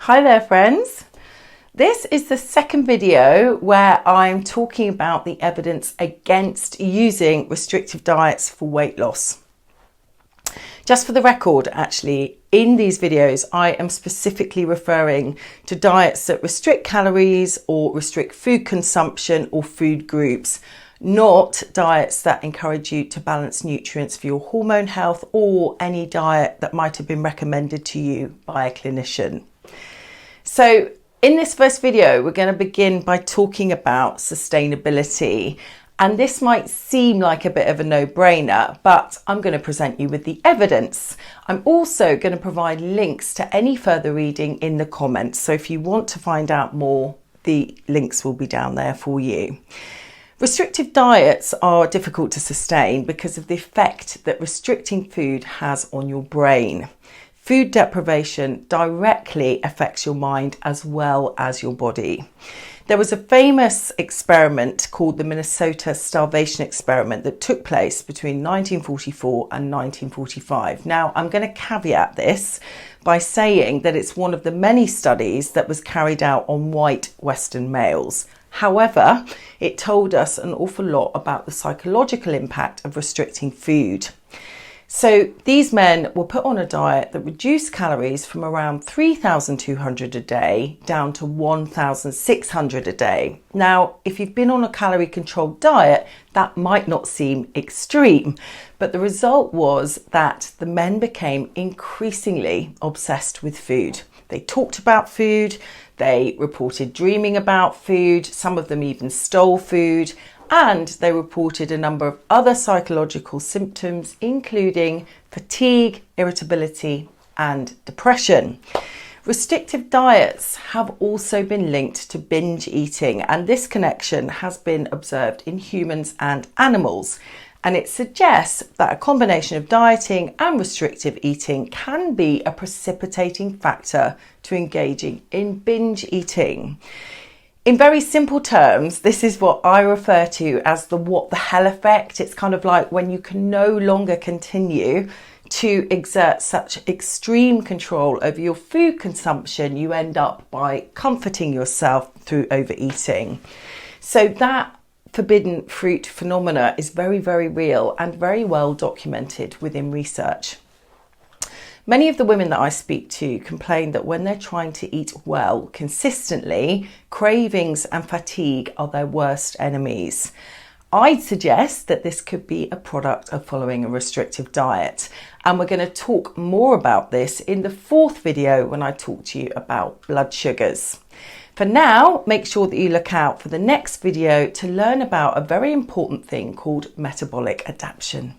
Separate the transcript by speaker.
Speaker 1: Hi there friends. This is the second video where I'm talking about the evidence against using restrictive diets for weight loss. Just for the record, actually, in these videos I am specifically referring to diets that restrict calories or restrict food consumption or food groups, not diets that encourage you to balance nutrients for your hormone health or any diet that might have been recommended to you by a clinician. So in this first video, we're going to begin by talking about sustainability. And this might seem like a bit of a no-brainer, but I'm going to present you with the evidence. I'm also going to provide links to any further reading in the comments. So if you want to find out more, the links will be down there for you. Restrictive diets are difficult to sustain because of the effect that restricting food has on your brain. Food deprivation directly affects your mind as well as your body. There was a famous experiment called the Minnesota Starvation Experiment that took place between 1944 and 1945. Now, I'm going to caveat this by saying that it's one of the many studies that was carried out on white Western males. However, it told us an awful lot about the psychological impact of restricting food. So these men were put on a diet that reduced calories from around 3,200 a day down to 1,600 a day. Now, if you've been on a calorie controlled diet, that might not seem extreme, but the result was that the men became increasingly obsessed with food. They talked about food, they reported dreaming about food, some of them even stole food, and they reported a number of other psychological symptoms, including fatigue, irritability, and depression. Restrictive diets have also been linked to binge eating, and this connection has been observed in humans and animals. And it suggests that a combination of dieting and restrictive eating can be a precipitating factor to engaging in binge eating. In very simple terms, this is what I refer to as the what the hell effect. It's kind of like when you can no longer continue to exert such extreme control over your food consumption, you end up by comforting yourself through overeating. So that forbidden fruit phenomena is very, very real and very well documented within research. Many of the women that I speak to complain that when they're trying to eat well consistently, cravings and fatigue are their worst enemies. I'd suggest that this could be a product of following a restrictive diet. And we're going to talk more about this in the fourth video when I talk to you about blood sugars. For now, make sure that you look out for the next video to learn about a very important thing called metabolic adaptation.